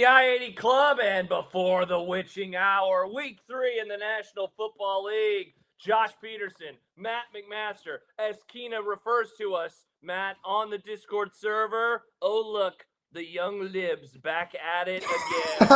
the I-80 Club and before the witching hour, week 3 in the National Football League. Josh Peterson, Matt McMaster, as Keena refers to us, Matt, on the Discord server. Oh, look, the young libs back at it again.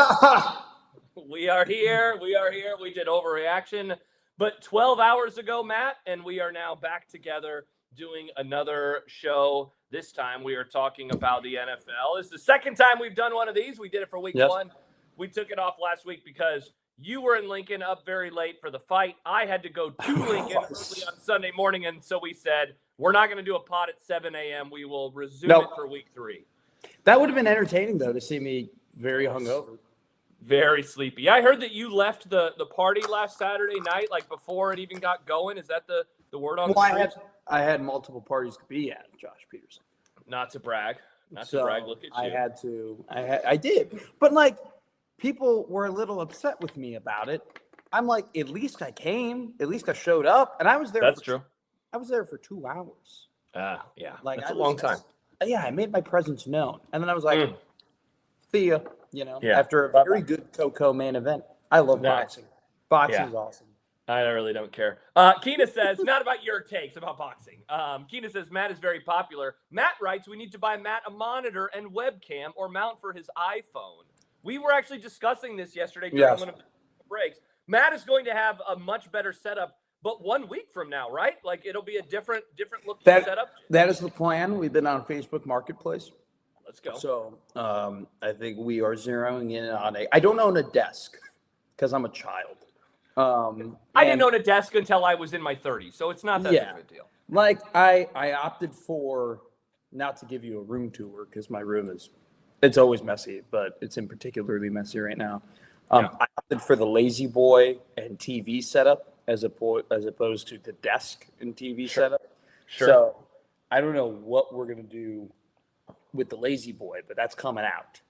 We are here. We did overreaction, but 12 hours ago, Matt, and we are now back together doing another show. This time we are talking about the NFL. It's the second time we've done one of these. We did it for week 1. We took it off last week because you were in Lincoln up very late for the fight. I had to go to Lincoln early on Sunday morning, and so we said, we're not going to do a pod at 7 a.m. We will resume it for week 3. That would have been entertaining, though, to see me very hungover. Very sleepy. I heard that you left the party last Saturday night, like before it even got going. Is that the word on the street? I had multiple parties to be at, Josh Peterson. Not to brag. To brag. Look at you. I did. But, like, people were a little upset with me about it. I'm like, at least I came. At least I showed up. And I was there. That's true. I was there for 2 hours. Yeah. Like, that's a long time. Yeah, I made my presence known. And then I was like, see ya, after a very good Coco main event. I love boxing. Boxing's awesome. I really don't care. Keena says, not about your takes, about boxing. Keena says, Matt is very popular. Matt writes, we need to buy Matt a monitor and webcam or mount for his iPhone. We were actually discussing this yesterday during one of the breaks. Matt is going to have a much better setup, but 1 week from now, right? Like, it'll be a different looking setup. That is the plan. We've been on Facebook Marketplace. Let's go. So I think we are zeroing in on I don't own a desk because I'm a child. I didn't own a desk until I was in my 30s, so it's not that big of a deal. Like I opted for not to give you a room tour because my room it's always messy, but it's in particularly messy right now. I opted for the Lazy Boy and TV setup as opposed to the desk and TV setup. Sure. So I don't know what we're gonna do with the Lazy Boy, but that's coming out.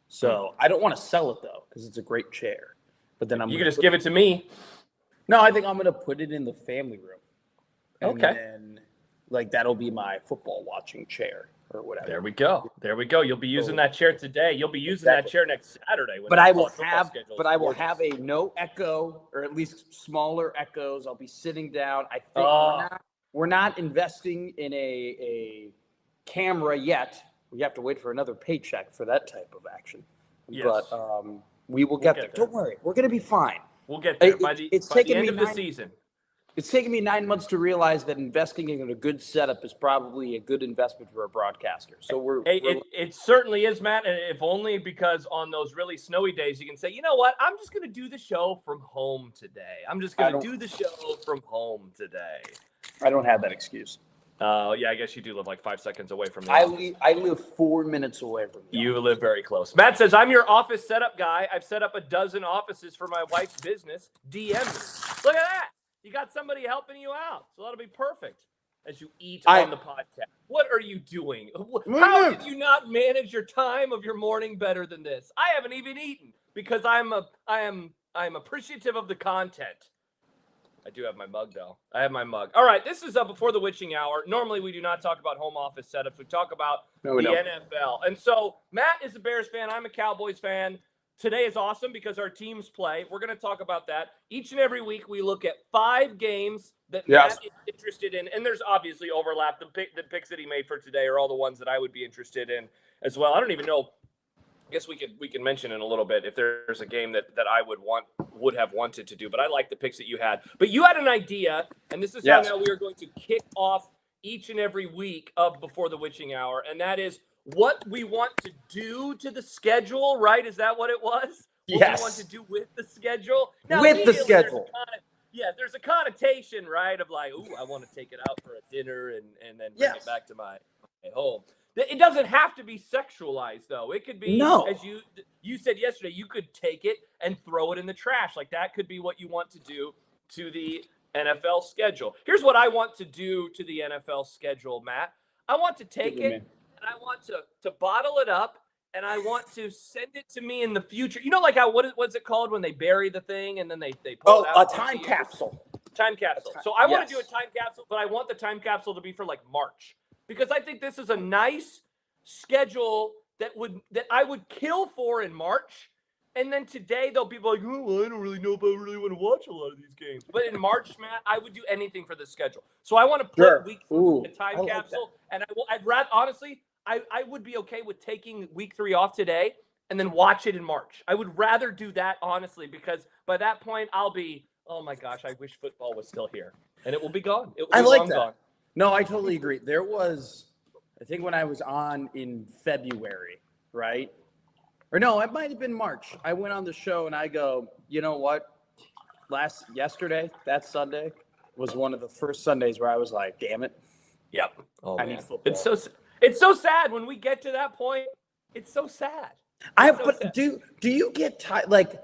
So I don't want to sell it though because it's a great chair. But then you can just give it to me. No, I think I'm gonna put it in the family room. And okay. then, like, that'll be my football watching chair or whatever. There we go. You'll be using that chair today. You'll be using that chair next Saturday. But I will have a no echo, or at least smaller echoes. I'll be sitting down. I think we're not investing in a camera yet. We have to wait for another paycheck for that type of action. Yes. But we will get there. Don't worry. We're going to be fine. We'll get there by the end of the season. It's taken me 9 months to realize that investing in a good setup is probably a good investment for a broadcaster. So it certainly is, Matt, and if only because on those really snowy days you can say, you know what, I'm just going to do the show from home today. I'm just going to do the show from home today. I don't have that excuse. Yeah, I guess you do live like 5 seconds away from me. I live 4 minutes away from you. You live very close. Matt says, I'm your office setup guy. I've set up a dozen offices for my wife's business. DM me. Look at that. You got somebody helping you out. So that'll be perfect as you eat on the podcast. What are you doing? How did you not manage your time of your morning better than this? I haven't even eaten because I am appreciative of the content. I do have my mug, though. I have my mug. All right, this is before the witching hour. Normally, we do not talk about home office setups. We talk about the NFL. And so Matt is a Bears fan. I'm a Cowboys fan. Today is awesome because our teams play. We're going to talk about that. Each and every week, we look at 5 games that Matt is interested in. And there's obviously overlap. The picks that he made for today are all the ones that I would be interested in as well. I don't even know. I guess we can mention in a little bit if there's a game that I would have wanted to do, but I like the picks that you had. But you had an idea, and this is how now we are going to kick off each and every week of Before the Witching Hour, and that is what we want to do to the schedule, right? Is that what it was? What we want to do with the schedule? Now, with the schedule. There's a connotation, right, of like, ooh, I want to take it out for a dinner and then bring it back to my home. It doesn't have to be sexualized, though. It could be, as you said yesterday, you could take it and throw it in the trash. Like, that could be what you want to do to the NFL schedule. Here's what I want to do to the NFL schedule, Matt. I want to take it, and I want to bottle it up, and I want to send it to me in the future. You know, like what's it called when they bury the thing and then they pull it out? A time capsule. Time capsule. So I want to do a time capsule, but I want the time capsule to be for, like, March. Because I think this is a nice schedule that I would kill for in March. And then today, they'll be like, oh, well, I don't really know if I really want to watch a lot of these games. But in March, Matt, I would do anything for the schedule. So I want to put week 3 in a time capsule. And I'd rather, honestly, I would be okay with taking week 3 off today and then watch it in March. I would rather do that, honestly, because by that point, I'll be, oh my gosh, I wish football was still here. And it will be gone. It will be long gone. No, I totally agree. There was, I think when I was on in February, right? Or no, it might have been March. I went on the show and I go, you know what? Yesterday, that Sunday, was one of the first Sundays where I was like, damn it. Yep. Oh, I need football. It's so sad when we get to that point. It's so sad. Sad. Do you get tired? Like,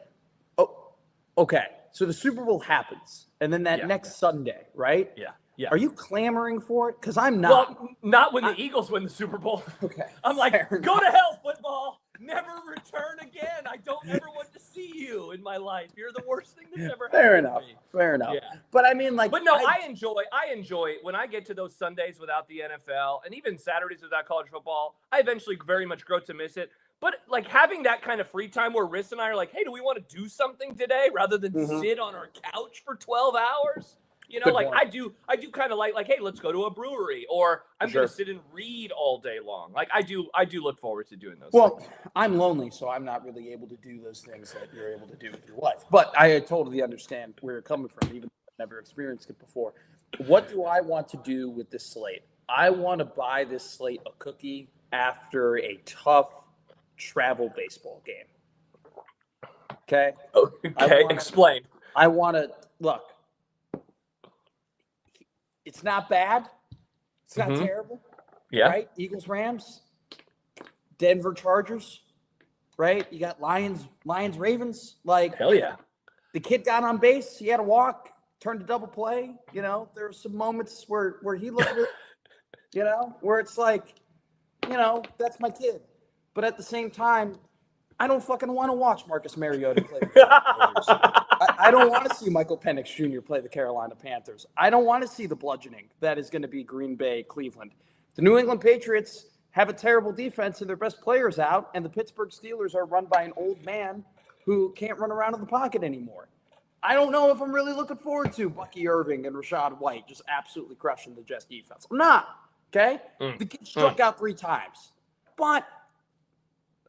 oh, okay. So the Super Bowl happens, and then that next Sunday, right? Yeah. Yeah. Are you clamoring for it? Because I'm not. Well, not when the Eagles win the Super Bowl. Okay. I'm like, go to hell, football. Never return again. I don't ever want to see you in my life. You're the worst thing that's ever happened to me. Fair enough. Yeah. But I mean, like. But no, I enjoy when I get to those Sundays without the NFL and even Saturdays without college football. I eventually very much grow to miss it. But like having that kind of free time where Riss and I are like, hey, do we want to do something today rather than sit on our couch for 12 hours? You know, Good like point. I do kind of like, hey, let's go to a brewery, or I'm going to sit and read all day long. Like I do look forward to doing those things. Well, I'm lonely, so I'm not really able to do those things that you're able to do with your wife. But I totally understand where you're coming from, even though I've never experienced it before. What do I want to do with this slate? I want to buy this slate a cookie after a tough travel baseball game. Okay? Okay, explain. I want to look. It's not bad. It's not terrible. Yeah. Right? Eagles, Rams, Denver Chargers. Right? You got Lions, Ravens. Like, hell yeah. The kid got on base. He had a walk, turned to double play. You know, there were some moments where he looked at it, you know, where it's like, you know, that's my kid. But at the same time, I don't fucking want to watch Marcus Mariota play. I don't want to see Michael Penix Jr. play the Carolina Panthers. I don't want to see the bludgeoning that is going to be Green Bay, Cleveland. The New England Patriots have a terrible defense and their best players out, and the Pittsburgh Steelers are run by an old man who can't run around in the pocket anymore. I don't know if I'm really looking forward to Bucky Irving and Rashad White just absolutely crushing the Jets defense. I'm not, okay? The kid struck out 3 times. But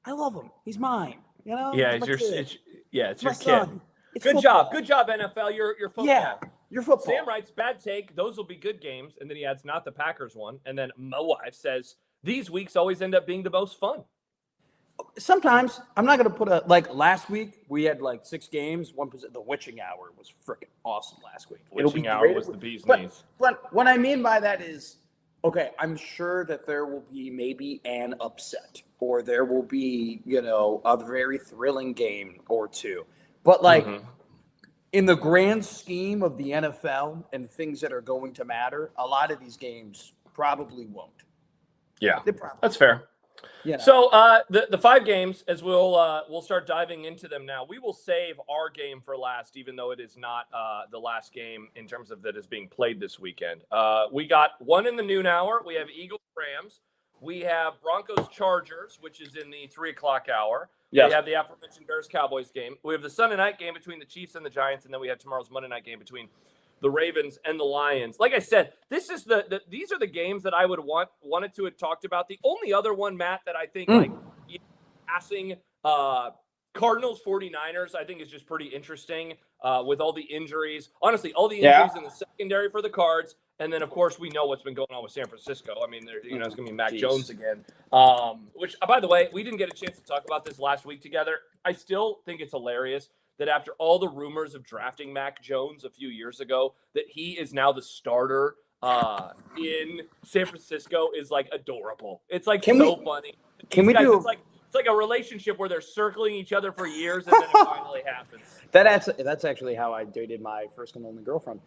I love him. He's mine. You know? Yeah, it's your kid. Son. Good job, NFL. You're football. Yeah, you're football. Sam writes, bad take. Those will be good games, and then he adds, not the Packers one. And then my wife says, these weeks always end up being the most fun. Sometimes I'm not going to put like last week we had like 6 games. The witching hour was freaking awesome last week. Witching hour was the bee's knees. But what I mean by that is, okay, I'm sure that there will be maybe an upset, or there will be, you know, a very thrilling game or two. But like in the grand scheme of the NFL and things that are going to matter, a lot of these games probably won't. Yeah, that's fair. Yeah. So the 5 games, as we'll start diving into them now. We will save our game for last, even though it is not the last game in terms of that is being played this weekend. We got one in the noon hour. We have Eagles Rams. We have Broncos Chargers, which is in the 3 o'clock hour. Yes. We have the aforementioned Bears Cowboys game. We have the Sunday night game between the Chiefs and the Giants, and then we have tomorrow's Monday night game between the Ravens and the Lions. Like I said, this is these are the games that I would wanted to have talked about. The only other one, Matt, that I think like passing Cardinals 49ers, I think is just pretty interesting with all the injuries. Honestly, all the injuries in the secondary for the Cards. And then, of course, we know what's been going on with San Francisco. I mean, it's going to be Mac Jones again. Which, by the way, we didn't get a chance to talk about this last week together. I still think it's hilarious that after all the rumors of drafting Mac Jones a few years ago, that he is now the starter in San Francisco is like adorable. It's like funny. It's like a relationship where they're circling each other for years and then it finally happens. That's actually how I dated my first and only girlfriend.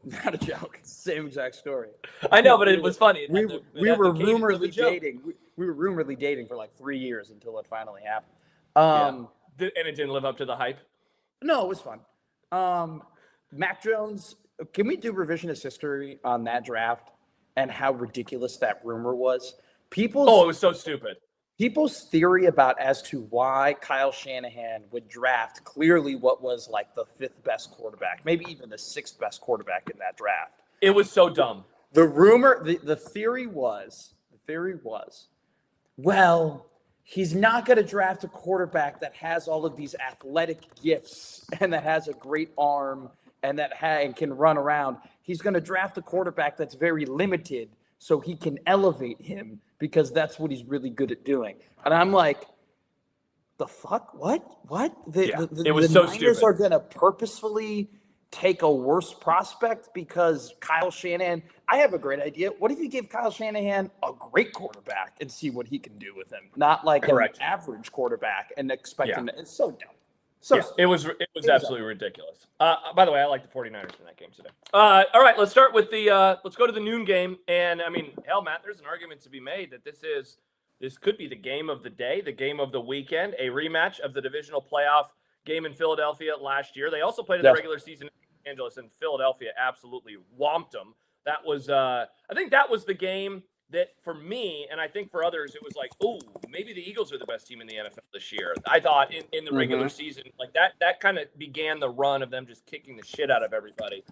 Not a joke. It's the same exact story. I know, but it was funny. We were rumoredly dating. We were rumoredly dating for like 3 years until it finally happened. And it didn't live up to the hype? No, it was fun. Mac Jones, can we do revisionist history on that draft and how ridiculous that rumor was? people's it was so stupid. people's theory about as to why Kyle Shanahan would draft clearly what was like the 5th best quarterback, maybe even the 6th best quarterback in that draft. It was so dumb. The theory was, well, he's not going to draft a quarterback that has all of these athletic gifts and that has a great arm and that can run around. He's going to draft a quarterback that's very limited so he can elevate him because that's what he's really good at doing. And I'm like, the fuck? What? It was the so Niners stupid. are going to purposefully take a worse prospect because Kyle Shanahan. I have a great idea. What if you give Kyle Shanahan a great quarterback and see what he can do with him? Not like Correct. an average quarterback and expect him to. It's so dumb. It was absolutely ridiculous. By the way, I like the 49ers in that game today. All right, let's start with let's go to the noon game. And I mean, hell, Matt, there's an argument to be made that this could be the game of the day, the game of the weekend, a rematch of the divisional playoff game in Philadelphia last year. They also played in the regular season in Los Angeles, and Philadelphia absolutely whomped them. That was, I think that was the game that for me, and I think for others, it was like, oh, maybe the Eagles are the best team in the NFL this year. I thought in the regular season, like that kind of began the run of them just kicking the shit out of everybody.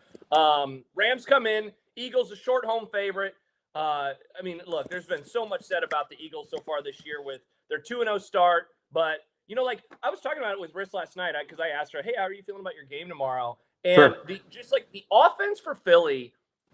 Rams come in, Eagles a short home favorite. I mean, look, there's been so much said about the Eagles so far this year with their 2-0 start, but you know, like I was talking about it with Riss last night because I asked her, hey, how are you feeling about your game tomorrow? And the offense for Philly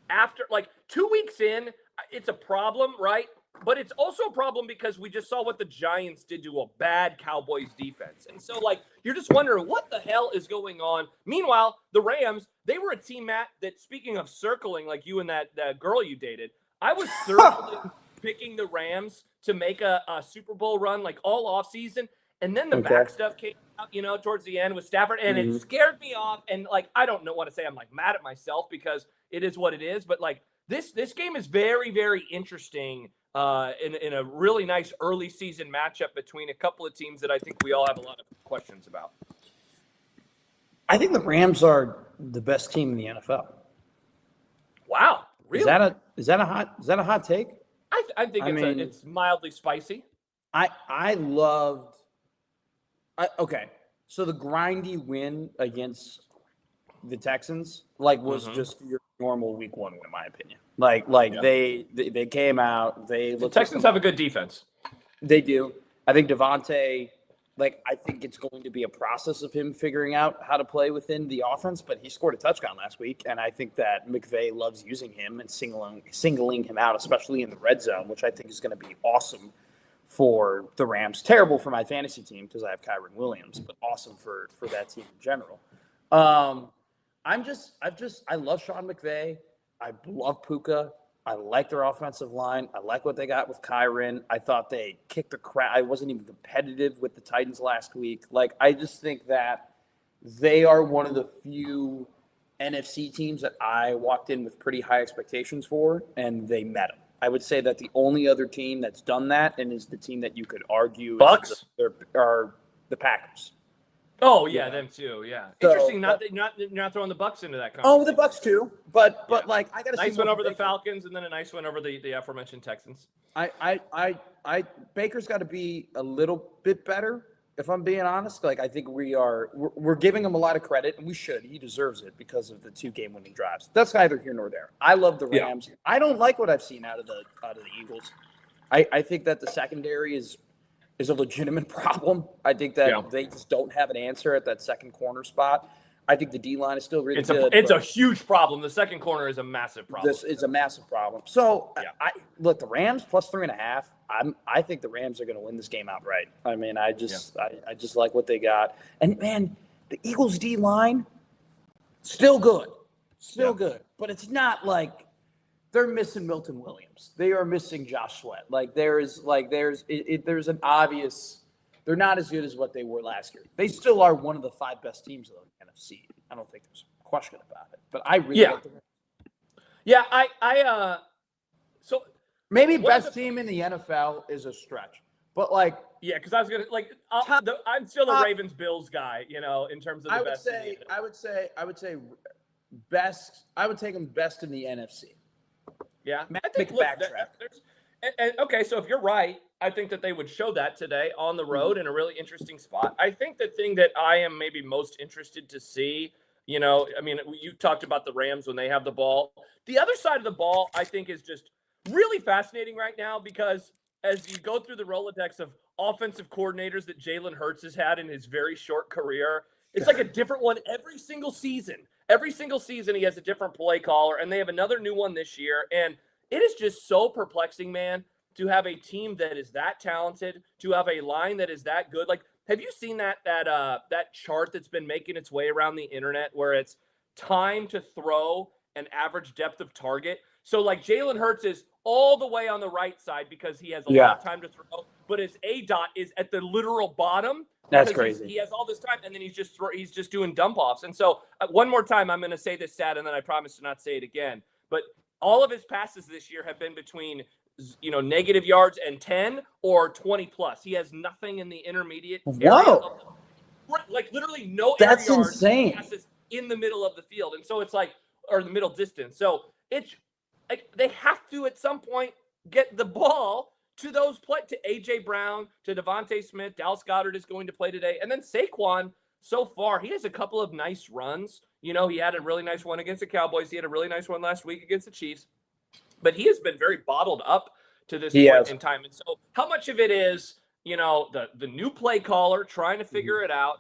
after like 2 weeks in, it's a problem, right? But it's also a problem because we just saw what the Giants did to a bad Cowboys defense. And so, like, you're just wondering what the hell is going on. Meanwhile, the Rams, they were a team, Matt, that speaking of circling, like you and that girl you dated, I was circling picking the Rams to make a Super Bowl run like all offseason. And then the back stuff came out, you know, towards the end with Stafford, and it scared me off. And, like, I don't know what to say. I'm, like, mad at myself because it is what it is. But, like, this game is very, very interesting in a really nice early season matchup between a couple of teams that I think we all have a lot of questions about. I think the Rams are the best team in the NFL. Wow, really? Is that a hot take? I think it's mildly spicy. Okay. So the grindy win against the Texans was just your normal week 1 win, in my opinion. They came out. The Texans have a good defense. They do. I think Devontae. I think it's going to be a process of him figuring out how to play within the offense. But he scored a touchdown last week, and I think that McVay loves using him and singling him out, especially in the red zone, which I think is going to be awesome for the Rams. Terrible for my fantasy team because I have Kyren Williams, but awesome for that team in general. I love Sean McVay. I love Puka. I like their offensive line. I like what they got with Kyren. I thought they kicked the crap. I wasn't even competitive with the Titans last week. I just think that they are one of the few NFC teams that I walked in with pretty high expectations for, and they met them. I would say that the only other team that's done that and is the team that you could argue are the Packers. Oh yeah, them too. Yeah, so, interesting. Not throwing the Bucs into that conversation. Oh, the Bucs too. But I got to nice win over the Falcons and then a nice win over the aforementioned Texans. Baker's got to be a little bit better. If I'm being honest, I think we're giving him a lot of credit, and we should. He deserves it because of the 2 game-winning drives. That's neither here nor there. I love the Rams. Yeah. I don't like what I've seen out of the Eagles. I think that the secondary is a legitimate problem. I think that they just don't have an answer at that second corner spot. I think the D-line is still really good. It's a huge problem. The second corner is a massive problem. This is a massive problem. So, look, the Rams plus 3.5. I think the Rams are going to win this game outright. I mean, I just like what they got. And, man, the Eagles D-line, still good. Still good. But it's not like they're missing Milton Williams. They are missing Josh Sweat. There's an obvious – they're not as good as what they were last year. They still are one of the 5 best teams in the NFC. I don't think there's a question about it. But I really like the Rams. Yeah, so maybe best team in the NFL is a stretch. But because I was gonna I'm still a Ravens Bills guy, in terms of the best. I would say best. I would take them best in the NFC. Yeah, I think backtrack. And okay, so if you're right, I think that they would show that today on the road in a really interesting spot. I think the thing that I am maybe most interested to see, I mean, you talked about the Rams when they have the ball. The other side of the ball, I think, is just really fascinating right now because as you go through the Rolodex of offensive coordinators that Jalen Hurts has had in his very short career, it's like a different one every single season. Every single season, he has a different play caller, and they have another new one this year. And it is just so perplexing, man, to have a team that is that talented, to have a line that is that good. Like, have you seen that chart that's been making its way around the internet where it's time to throw and average depth of target? So, like, Jalen Hurts is all the way on the right side because he has a lot of time to throw, but his A dot is at the literal bottom. That's crazy. He has all this time, and then he's just doing dump offs. And so, one more time, I'm going to say this stat, and then I promise to not say it again. But all of his passes this year have been between negative yards and 10 or 20 plus. He has nothing in the intermediate area. Like literally no air yards. That's insane. Passes in the middle of the field, and so it's like, or the middle distance. So it's like they have to at some point get the ball to those to AJ Brown, to Devontae Smith. Dallas Goedert is going to play today, and then Saquon. So far, he has a couple of nice runs. He had a really nice one against the Cowboys. He had a really nice one last week against the Chiefs. But he has been very bottled up to this point in time. And so how much of it is, the new play caller trying to figure it out?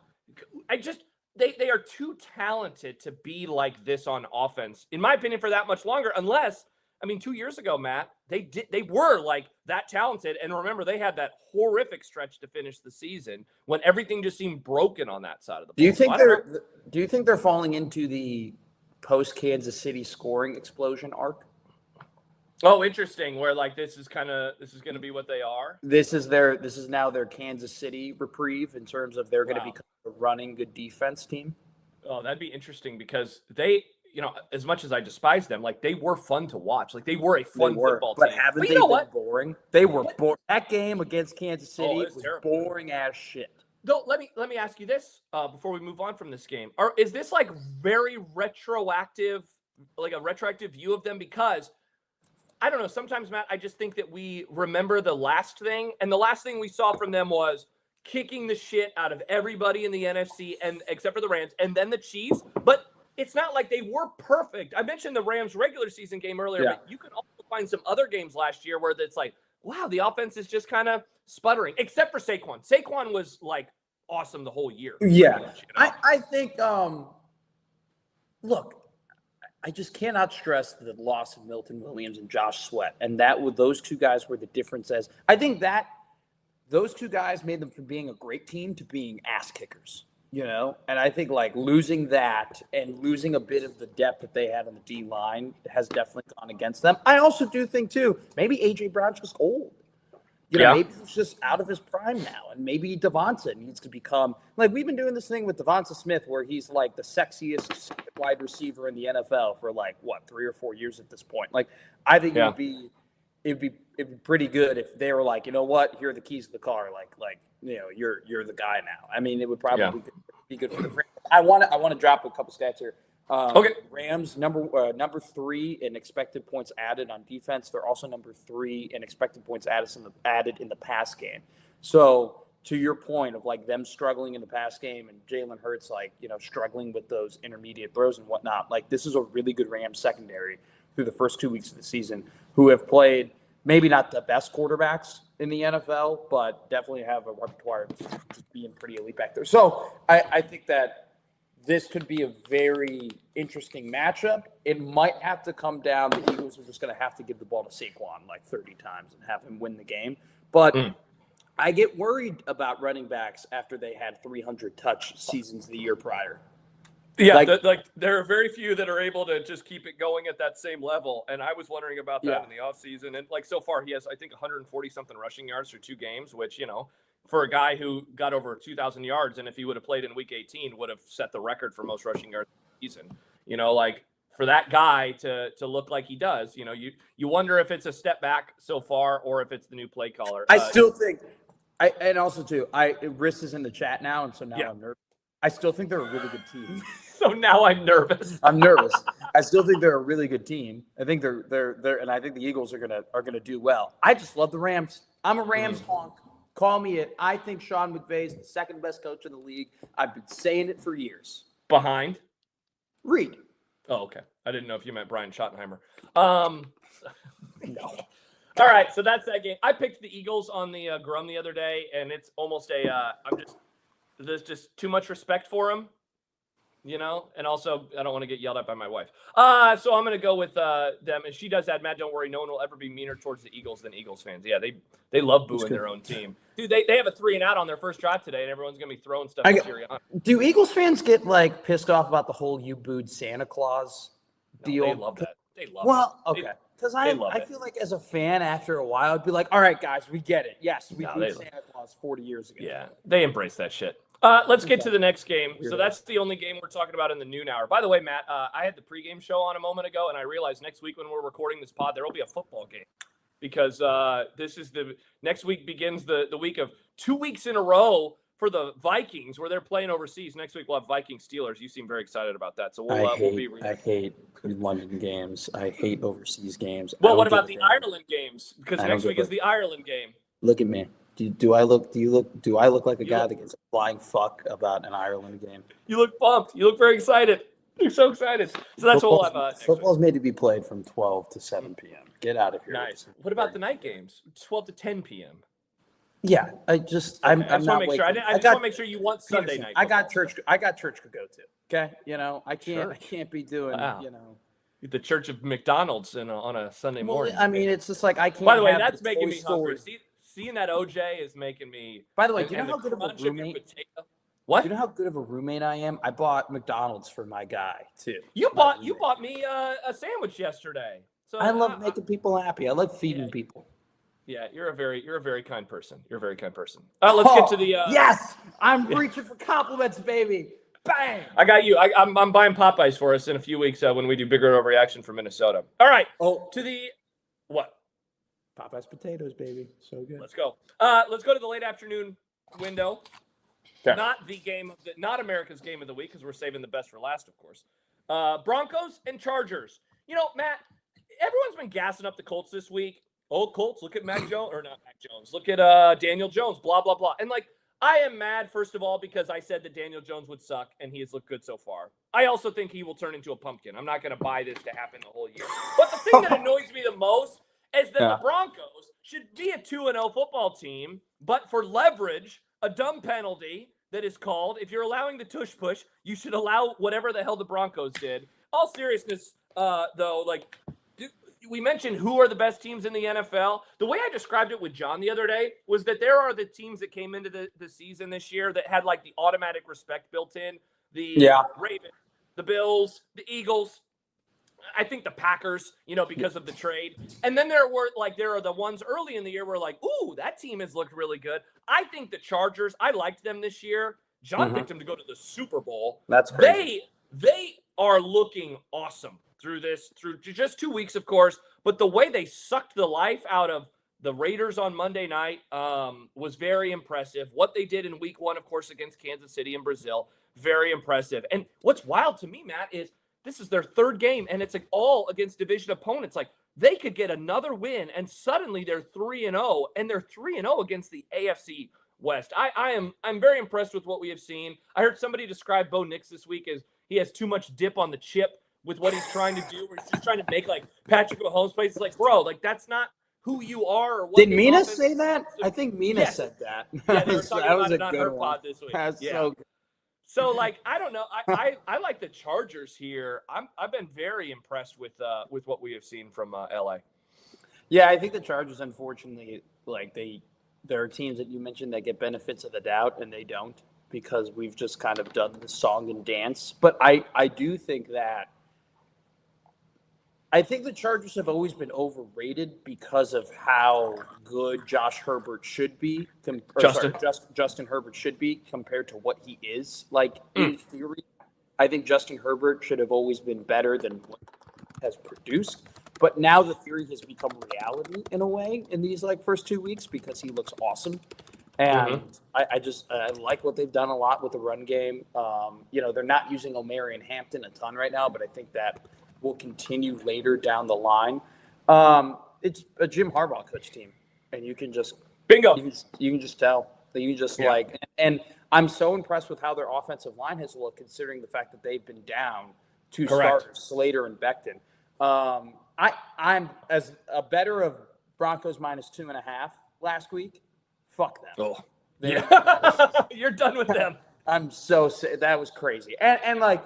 They are too talented to be like this on offense, in my opinion, for that much longer, unless, 2 years ago, Matt, they were like that talented. And remember, they had that horrific stretch to finish the season when everything just seemed broken on that side of the ball. Do you think they're falling into the post Kansas City scoring explosion arc? Oh, interesting. Where like this is going to be what they are. This is now their Kansas City reprieve in terms of they're going to become a running good defense team. Oh, that'd be interesting because they, as much as I despise them, like they were fun to watch. Like they were a fun football team. But haven't they been boring? They were boring. That game against Kansas City was boring as shit. Though, let me ask you this before we move on from this game: is this like very retroactive, like a retroactive view of them? Because I don't know. Sometimes, Matt, I just think that we remember the last thing, and the last thing we saw from them was kicking the shit out of everybody in the NFC, and except for the Rams, and then the Chiefs. But it's not like they were perfect. I mentioned the Rams regular season game earlier, but you can also find some other games last year where it's like, wow, the offense is just kind of sputtering, except for Saquon. Saquon was like awesome the whole year. Yeah. Much, I think, look, I just cannot stress the loss of Milton Williams and Josh Sweat. And those two guys were the difference. I think that those two guys made them from being a great team to being ass kickers, And I think like losing that and losing a bit of the depth that they had on the D line has definitely gone against them. I also do think too, maybe AJ Brown's just old. Maybe he's just out of his prime now, and maybe Devonta needs to become like we've been doing this thing with Devonta Smith, where he's like the sexiest wide receiver in the NFL for like 3 or 4 years at this point. Like, I think it'd be pretty good if they were like, you know what, here are the keys to the car, you're the guy now. It would probably be good for the franchise. I want to drop a couple stats here. Rams number 3 in expected points added on defense. They're also number 3 in expected points added in the pass game. So to your point of like them struggling in the pass game and Jalen Hurts struggling with those intermediate throws and whatnot, like this is a really good Rams secondary through the first 2 weeks of the season who have played maybe not the best quarterbacks in the NFL, but definitely have a repertoire of just being pretty elite back there. So I think that this could be a very interesting matchup. It might have to come down. The Eagles are just going to have to give the ball to Saquon like 30 times and have him win the game. But I get worried about running backs after they had 300 touch seasons the year prior. Yeah, there are very few that are able to just keep it going at that same level. And I was wondering about that in the offseason. And like so far, he has, I think, 140-something rushing yards through 2 games, which, for a guy who got over 2,000 yards, and if he would have played in Week 18, would have set the record for most rushing yards in the season. For that guy to look like he does, you wonder if it's a step back so far or if it's the new play caller. I still think and also too, Riss is in the chat now, and so now I'm nervous. I still think they're a really good team. So now I'm nervous. I'm nervous. I still think they're a really good team. I think they're and I think the Eagles are gonna do well. I just love the Rams. I'm a Rams honk. Call me it. I think Sean McVay is the second best coach in the league. I've been saying it for years. Behind? Reed. Oh, okay. I didn't know if you meant Brian Schottenheimer. No. All right, so that's that game. I picked the Eagles on the Grum the other day, and it's almost there's just too much respect for them, and also I don't want to get yelled at by my wife. So I'm going to go with them, and she does that. Matt, don't worry, no one will ever be meaner towards the Eagles than Eagles fans. Yeah, they love booing their own team. Dude, they have a 3-and-out on their first drive today, and everyone's going to be throwing stuff at Sirianni. Do Eagles fans get pissed off about the whole "you booed Santa Claus" deal? They love that. They love it. Well, okay. Because I feel like as a fan, after a while, I'd be like, all right, guys, we get it. Yes, we booed Santa Claus 40 years ago. Yeah, they embrace that shit. Let's get to the next game. So that's the only game we're talking about in the noon hour. By the way, Matt, I had the pregame show on a moment ago, and I realized next week when we're recording this pod, there will be a football game because next week begins the week of 2 weeks in a row for the Vikings, where they're playing overseas. Next week we'll have Vikings Steelers. You seem very excited about that, so we'll be. I hate London games. I hate overseas games. Well, what about the Ireland games? Because next week is the Ireland game. Look at me. Do I look like a guy that gets a flying fuck about an Ireland game? You look pumped. You look very excited. You're so excited. So that's what we'll have. Football's made to be played from 12 to 7 p.m. Get out of here. Nice. What about the night games? 12 to 10 p.m. Yeah, I just want to make sure you want Sunday night. I got church to go to. Okay, I can't be doing the Church of McDonald's on a Sunday morning. I mean, it's just like I can't. By the way, that's making me hungry. Seeing that OJ is making me. By the way, do you know how good of a roommate? What? Do you know how good of a roommate I am? I bought McDonald's for my guy too. You bought me a sandwich yesterday. So I love making people happy. I love feeding people. Yeah, you're a very kind person. You're a very kind person. Let's get to the. Yes, I'm reaching for compliments, baby. Bang! I got you. I'm buying Popeyes for us in a few weeks when we do Bigger Overreaction for Minnesota. All right. To the what? Popeyes potatoes, baby. So good. Let's go. Let's go to the late afternoon window. Okay. Not America's game of the week, because we're saving the best for last, of course. Broncos and Chargers. Matt, everyone's been gassing up the Colts this week. Oh, Colts, look at Mac Jones, or not Mac Jones. Look at Daniel Jones, blah, blah, blah. And, I am mad, first of all, because I said that Daniel Jones would suck, and he has looked good so far. I also think he will turn into a pumpkin. I'm not going to buy this to happen the whole year. But the thing that annoys me the most is that the Broncos should be a 2-0 football team, but for leverage, a dumb penalty that is called, if you're allowing the tush push, you should allow whatever the hell the Broncos did. All seriousness, though, we mentioned who are the best teams in the NFL. The way I described it with John the other day was that there are the teams that came into the season this year that had the automatic respect built in. The Ravens, the Bills, the Eagles, I think the Packers, because of the trade. And then there are the ones early in the year where ooh, that team has looked really good. I think the Chargers, I liked them this year. John picked them to go to the Super Bowl. That's crazy. They are looking awesome through just 2 weeks, of course, but the way they sucked the life out of the Raiders on Monday night was very impressive. What they did in week 1, of course, against Kansas City and Brazil, very impressive. And what's wild to me, Matt, is this is their third game, and it's all against division opponents. They could get another win, and suddenly they're 3-0, and they're 3-0 against the AFC West. I'm very impressed with what we have seen. I heard somebody describe Bo Nix this week as he has too much dip on the chip with what he's trying to do, where he's just trying to make Patrick Mahomes plays. It's bro, that's not who you are or what. Did Mina say that? I think Mina said that. Yeah, they were talking about it on her pod this week. That's so good. So I don't know. I like the Chargers here. I've been very impressed with what we have seen from LA. Yeah, I think the Chargers, unfortunately, there are teams that you mentioned that get benefits of the doubt and they don't, because we've just kind of done the song and dance. But I do think that the Chargers have always been overrated because of how good Josh Herbert should be. Justin Herbert should be compared to what he is. In theory, I think Justin Herbert should have always been better than what he has produced. But now the theory has become reality in a way in these first 2 weeks, because he looks awesome. And I like what they've done a lot with the run game. They're not using Omarion Hampton a ton right now, but I think that will continue later down the line. It's a Jim Harbaugh coach team, and you can just bingo. You can just tell that you just and I'm so impressed with how their offensive line has looked, considering the fact that they've been down two starters, Slater and Becton. I'm as a better of Broncos -2.5 last week. Fuck them. Oh, yeah. You're done with them. I'm so that was crazy. And like,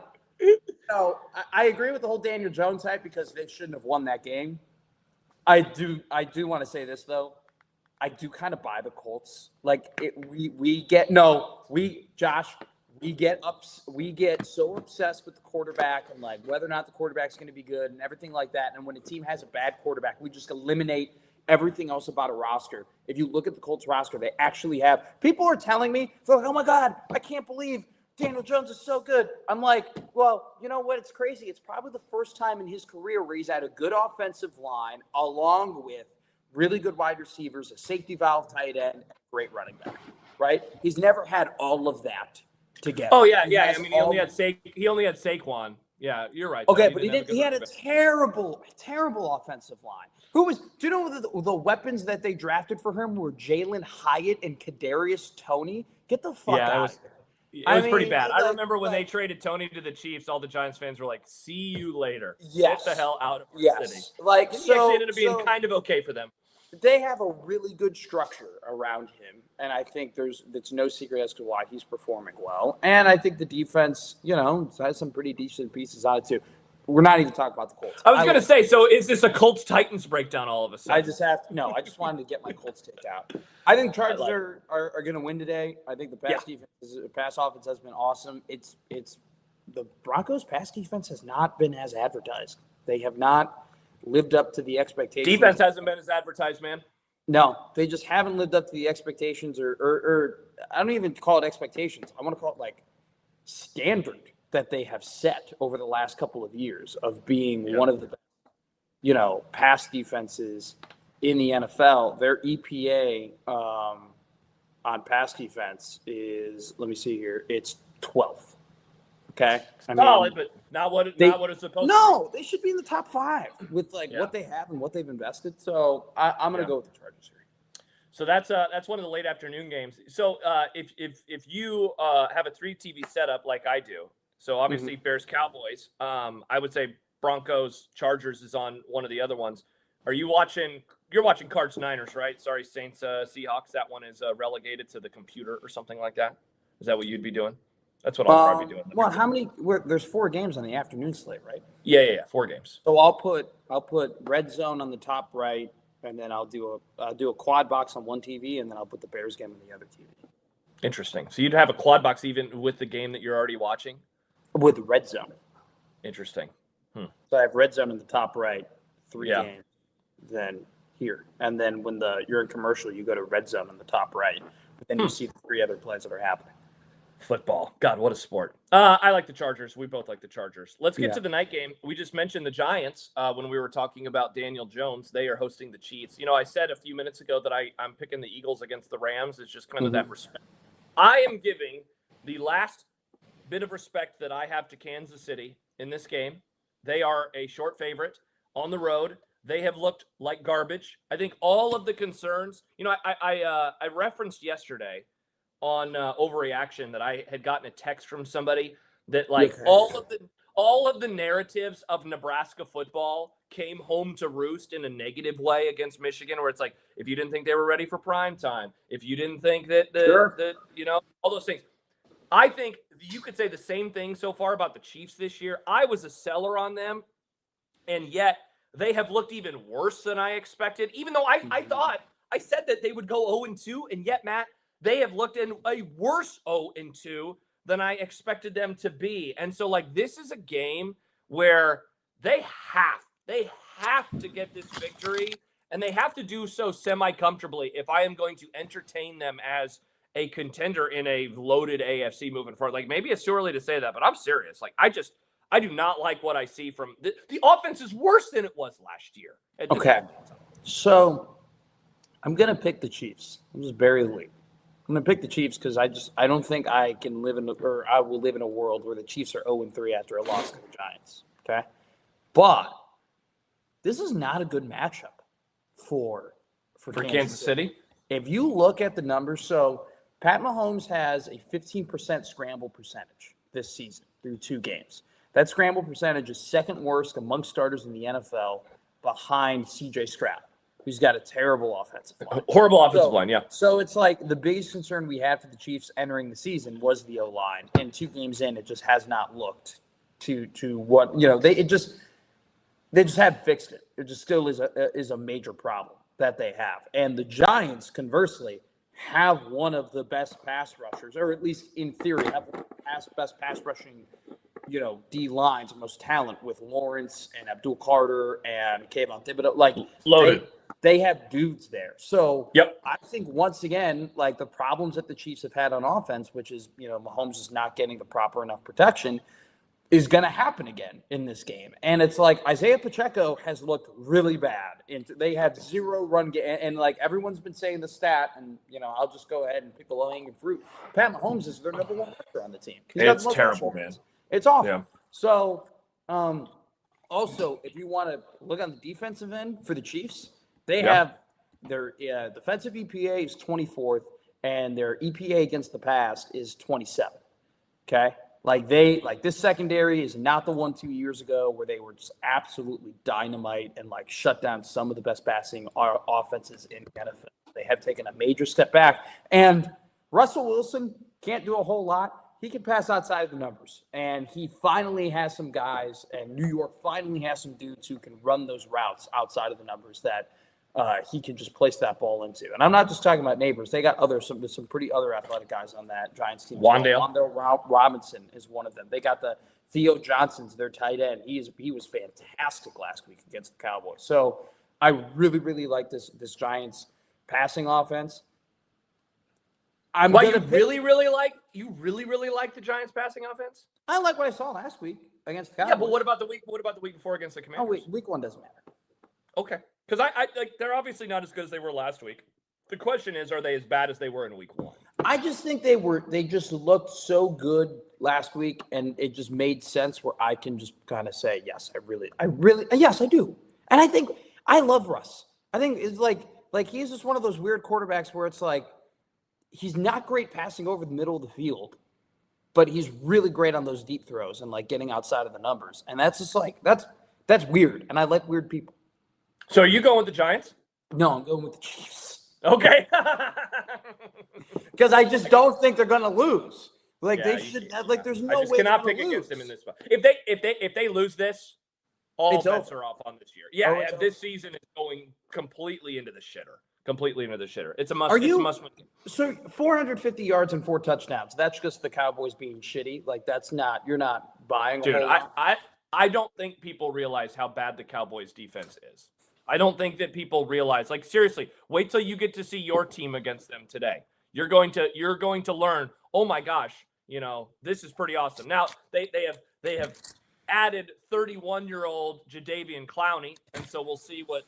I agree with the whole Daniel Jones hype because they shouldn't have won that game. I do want to say this though. I do kind of buy the Colts. Like we get so obsessed with the quarterback and like whether or not the quarterback's going to be good and everything like that. And when a team has a bad quarterback, we just eliminate everything else about a roster. If you look at the Colts roster, they actually have people are telling me, they're like, oh my God, I can't believe Daniel Jones is so good. I'm like, well, you know what? It's crazy. It's probably the first time in his career where he's had a good offensive line along with really good wide receivers, a safety valve tight end, and a great running back, right? He's never had all of that together. Oh, yeah. I mean, he only had Saquon. Yeah, you're right. Okay, but he had a terrible offensive line. Do you know the weapons that they drafted for him were Jalen Hyatt and Kadarius Toney? Get the fuck out of here. It was pretty bad. I remember when they traded Toney to the Chiefs, all the Giants fans were like, see you later. Yes. Get the hell out of our city. Like, he actually ended up being kind of okay for them. They have a really good structure around him, and I think it's no secret as to why he's performing well. And I think the defense, has some pretty decent pieces on it too. We're not even talking about the Colts. I was going to say, so is this a Colts-Titans breakdown all of a sudden? I just wanted to get my Colts take out. I think Chargers are going to win today. I think the pass offense has been awesome. It's the Broncos' pass defense has not been as advertised. They have not lived up to the expectations. Defense hasn't been as advertised, man. No, they just haven't lived up to the expectations or I don't even call it expectations. I want to call it like standard that they have set over the last couple of years of being one of the best, pass defenses in the NFL. Their EPA on pass defense is, let me see here, it's 12th. Okay, solid, but not what it's supposed to be. No, they should be in the top 5 with what they have and what they've invested. So I'm going to go with the Chargers here. So that's one of the late afternoon games. So if you have a 3 TV setup like I do, so obviously Bears Cowboys, I would say Broncos Chargers is on one of the other ones. You're watching Cards Niners, right? Sorry, Saints Seahawks. That one is relegated to the computer or something like that. Is that what you'd be doing? That's what I'll probably be doing. Well, how many? There's 4 games on the afternoon slate, right? Yeah, 4 games. So I'll put Red Zone on the top right, and then I'll do a quad box on one TV, and then I'll put the Bears game on the other TV. Interesting. So you'd have a quad box even with the game that you're already watching? With Red Zone. Interesting. So I have Red Zone in the top right, 3 games, then here, and then when you're in commercial, you go to Red Zone in the top right, but then you see the 3 other plays that are happening. Football. God, what a sport. I like the Chargers. We both like the Chargers. Let's get to the night game. We just mentioned the Giants when we were talking about Daniel Jones. They are hosting the Chiefs. I said a few minutes ago that I'm picking the Eagles against the Rams. It's just kind of that respect. I am giving the last bit of respect that I have to Kansas City in this game. They are a short favorite on the road. They have looked like garbage. I think all of the concerns, I referenced yesterday on overreaction that I had gotten a text from somebody that all of the narratives of Nebraska football came home to roost in a negative way against Michigan, where it's like, if you didn't think they were ready for prime time, if you didn't think that all those things. I think you could say the same thing so far about the Chiefs this year. I was a seller on them, and yet they have looked even worse than I expected, even though I said that they would go 0-2, and yet, Matt, they have looked in a worse 0-2 than I expected them to be. And so, this is a game where they have to get this victory, and they have to do so semi-comfortably if I am going to entertain them as a contender in a loaded AFC moving forward. Maybe it's too early to say that, but I'm serious. I do not like what I see from the offense is worse than it was last year. Okay. So I'm going to pick the Chiefs. I'm just bury the lead. I'm going to pick the Chiefs because I don't think I will live in a world where the Chiefs are 0-3 after a loss to the Giants. Okay. But this is not a good matchup for Kansas City. If you look at the numbers, so Pat Mahomes has a 15% scramble percentage this season through 2 games. That scramble percentage is second worst among starters in the NFL behind C.J. Stroud, who's got a terrible offensive line. Horrible offensive line, yeah. So it's like the biggest concern we had for the Chiefs entering the season was the O-line. And 2 games in, it just has not looked to what, they just haven't fixed it. It just still is a major problem that they have. And the Giants, conversely, have one of the best pass rushers, or at least in theory, have the best pass rushing, D lines and most talent with Lawrence and Abdul Carter and Kayvon Thibodeau. Like, loaded. They have dudes there. So yep. I think once again, like the problems that the Chiefs have had on offense, which is, Mahomes is not getting the proper enough protection, is going to happen again in this game. And it's like Isaiah Pacheco has looked really bad. And they had 0 run game. And like everyone's been saying the stat, and, I'll just go ahead and pick the low-hanging fruit. Pat Mahomes is their number 1 rusher on the team. It's terrible, man. It's awful. Yeah. So, also, if you want to look on the defensive end for the Chiefs, they have their defensive EPA is 24th, and their EPA against the pass is 27th. Okay? Like this secondary is not the one 2 years ago where they were just absolutely dynamite and like shut down some of the best passing offenses in the NFL. They have taken a major step back, and Russell Wilson can't do a whole lot. He can pass outside of the numbers, and he finally has some guys, and New York finally has some dudes who can run those routes outside of the numbers that he can just place that ball into. And I'm not just talking about neighbors. They got some pretty other athletic guys on that Giants team. Wandale Robinson is one of them. They got the Theo Johnson's their tight end. He was fantastic last week against the Cowboys. So I really, really like this Giants passing offense. You really, really like the Giants passing offense? I like what I saw last week against the Cowboys. Yeah, but what about the week before against the Commanders? Oh, wait, week 1 doesn't matter. Okay. Because I like they're obviously not as good as they were last week. The question is, are they as bad as they were in week 1? I just think they just looked so good last week, and it just made sense where I can just kind of say, yes, yes, I do. And I think I love Russ. I think it's like he's just one of those weird quarterbacks where it's like he's not great passing over the middle of the field, but he's really great on those deep throws and like getting outside of the numbers. And that's just like that's weird, and I like weird people. So are you going with the Giants? No, I'm going with the Chiefs. Okay. Because I just don't think they're going to lose. Like yeah, they should. Like there's no way. I just cannot pick against them in this spot. If they lose this, all bets are off on this year. Yeah, this season is going completely into the shitter. It's a must. It's a must win. So 450 yards and 4 touchdowns. That's just the Cowboys being shitty. Like that's not. You're not buying. Dude, I don't think people realize how bad the Cowboys defense is. I don't think that people realize. Like seriously, wait till you get to see your team against them today. You're going to learn. Oh my gosh, this is pretty awesome. Now they have added 31-year-old Jadeveon Clowney, and so we'll see what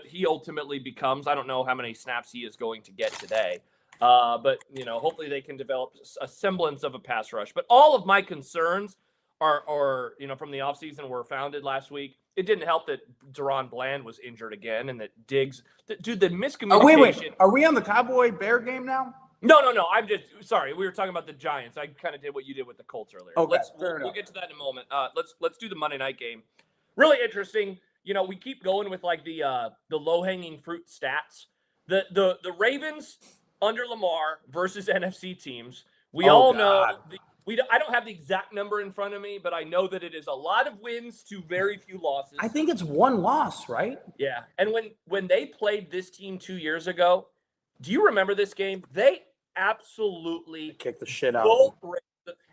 he ultimately becomes. I don't know how many snaps he is going to get today, but hopefully they can develop a semblance of a pass rush. But all of my concerns are from the offseason were founded last week. It didn't help that Deron Bland was injured again, and that Diggs, the miscommunication. Wait. Are we on the Cowboy Bear game now? No. I'm just sorry. We were talking about the Giants. I kind of did what you did with the Colts earlier. Okay, we'll get to that in a moment. Let's do the Monday night game. Really interesting. We keep going with like the low hanging fruit stats. The Ravens under Lamar versus NFC teams. We all know. I don't have the exact number in front of me, but I know that it is a lot of wins to very few losses. I think it's 1 loss, right? Yeah. And when they played this team 2 years ago, do you remember this game? They absolutely kicked the shit out.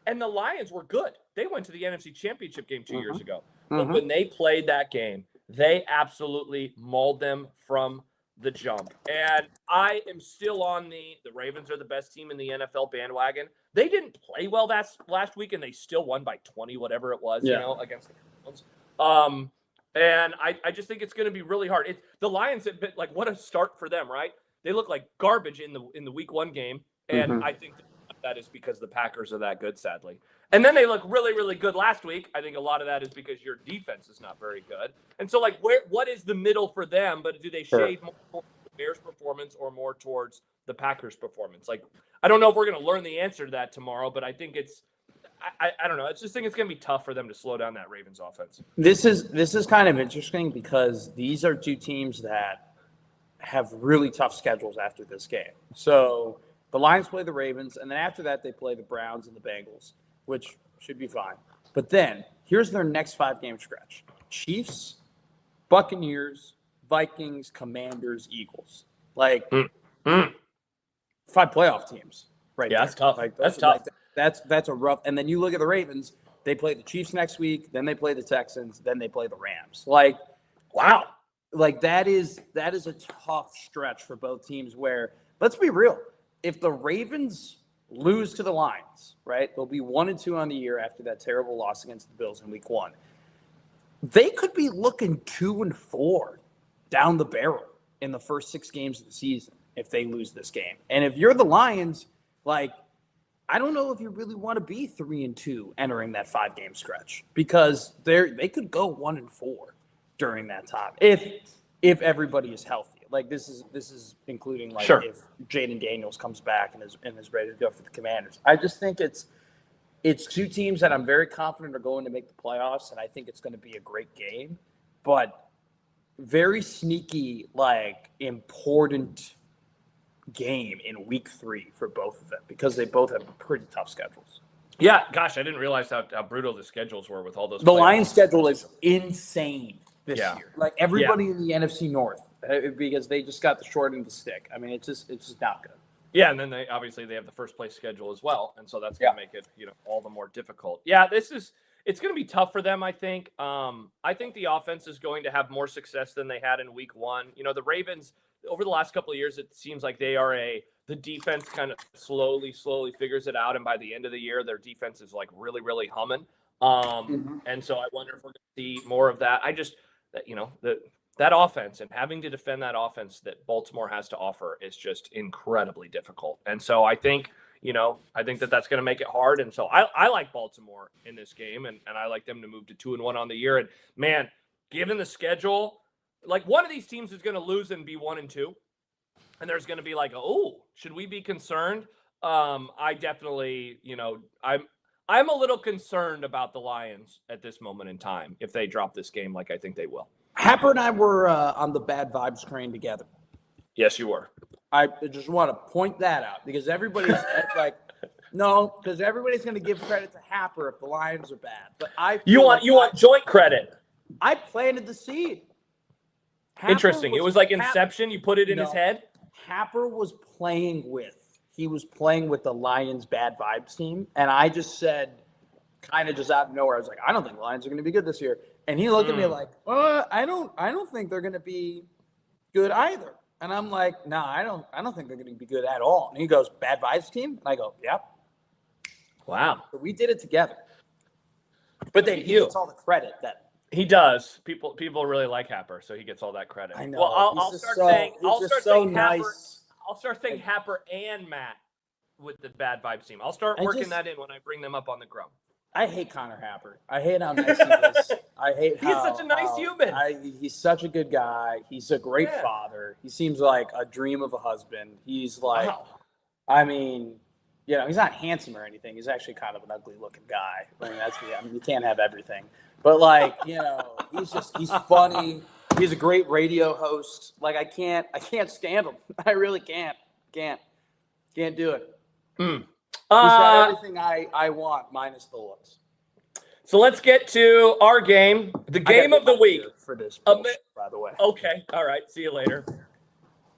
And the Lions were good. They went to the NFC Championship game 2 years ago. But when they played that game, they absolutely mauled them from the jump. And I am still on the Ravens are the best team in the NFL bandwagon. They didn't play well last week, and they still won by 20, whatever it was, against the Browns. And I just think it's going to be really hard. The Lions have been like, what a start for them, right? They look like garbage in the week 1 game, and I think that is because the Packers are that good, sadly. And then they look really, really good last week. I think a lot of that is because your defense is not very good. And so, like, what is the middle for them? But do they shade more towards the Bears' performance or more towards the Packers' performance? Like, I don't know if we're going to learn the answer to that tomorrow, but I think I don't know. I just think it's going to be tough for them to slow down that Ravens offense. This is kind of interesting because these are two teams that have really tough schedules after this game. So the Lions play the Ravens, and then after that they play the Browns and the Bengals, which should be fine. But then here's their next 5-game stretch: Chiefs, Buccaneers, Vikings, Commanders, Eagles. Like 5 playoff teams, right? Yeah, there. that's tough. Like that's tough. That's a rough. And then you look at the Ravens; they play the Chiefs next week, then they play the Texans, then they play the Rams. Like, wow. Like that is a tough stretch for both teams. Where, let's be real, if the Ravens lose to the Lions, right, they'll be 1-2 on the year after that terrible loss against the Bills in Week 1. They could be looking 2-4 down the barrel in the first 6 games of the season if they lose this game. And if you're the Lions, like, I don't know if you really want to be 3-2 entering that 5-game stretch, because they could go 1-4 during that time if everybody is healthy. Like, this is including, like, sure, if Jaden Daniels comes back and is ready to go for the Commanders. I just think it's two teams that I'm very confident are going to make the playoffs, and I think it's going to be a great game, but very sneaky, like, important game in Week 3 for both of them, because they both have pretty tough schedules. Yeah, gosh, I didn't realize how brutal the schedules were with all those. The Lions' schedule is insane this year. Like, everybody in the NFC North, because they just got the short end of the stick. I mean, it's just not good. Yeah, and then they have the first place schedule as well, and so that's going to make it, all the more difficult. Yeah, it's going to be tough for them, I think. I think the offense is going to have more success than they had in Week 1. The Ravens, over the last couple of years, it seems like the defense kind of slowly figures it out, and by the end of the year, their defense is, like, really, really humming. And so I wonder if we're going to see more of that. That offense, and having to defend that offense that Baltimore has to offer, is just incredibly difficult. And so I think, that's going to make it hard. And so I like Baltimore in this game, and I like them to move to 2-1 on the year. And, man, given the schedule, like, one of these teams is going to lose and be 1-2. And there's going to be like, oh, should we be concerned? I definitely, I'm a little concerned about the Lions at this moment in time if they drop this game like I think they will. Happer and I were on the bad vibes train together. Yes, you were. I just want to point that out, because everybody's like, no, because everybody's going to give credit to Happer if the Lions are bad. But you want joint credit. I planted the seed. Interesting. It was like Inception. You put it in his head. Happer was playing with the Lions bad vibes team, and I just said, kind of just out of nowhere, I was like, I don't think the Lions are going to be good this year. And he looked at me like, I don't think they're going to be good either. And I'm like, no, I don't think they're going to be good at all. And he goes, bad vibes team? And I go, yep. Wow. So we did it together. But he gets all the credit that he does. People really like Happer, so he gets all that credit. I know. Well, I'll start saying Happer and Matt with the bad vibes team. I'll start working that in when I bring them up on the Grum. I hate Connor Happer. I hate how nice he is. He's such a nice human. He's such a good guy. He's a great father. He seems like a dream of a husband. He's like, wow. I mean, he's not handsome or anything. He's actually kind of an ugly looking guy. I mean, you can't have everything. But, like, he's funny. He's a great radio host. Like, I can't stand him. I really can't do it. He's got everything I want, minus the looks. So let's get to our game, the game of the week. For this bullshit, by the way. Okay. All right. See you later.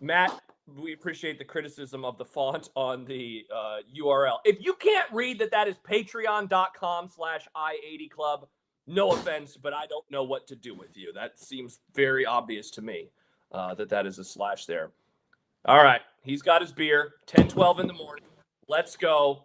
Matt, we appreciate the criticism of the font on the URL. If you can't read that is patreon.com/I80club, no offense, but I don't know what to do with you. That seems very obvious to me that is a slash there. All right. He's got his beer, 10:12 in the morning. Let's go.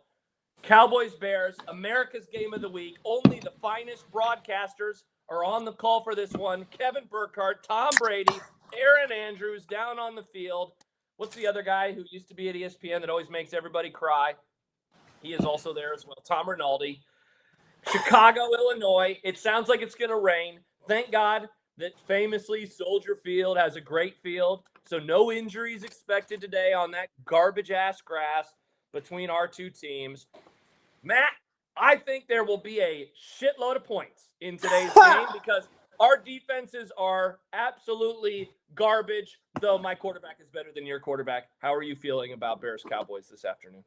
Cowboys, Bears, America's game of the week. Only the finest broadcasters are on the call for this one. Kevin Burkhardt, Tom Brady, Aaron Andrews down on the field. What's the other guy who used to be at ESPN that always makes everybody cry? He is also there as well. Tom Rinaldi. Chicago, Illinois. It sounds like it's going to rain. Thank God that famously Soldier Field has a great field. So no injuries expected today on that garbage-ass grass between our two teams. Matt, I think there will be a shitload of points in today's game because our defenses are absolutely garbage, though my quarterback is better than your quarterback. How are you feeling about Bears-Cowboys this afternoon?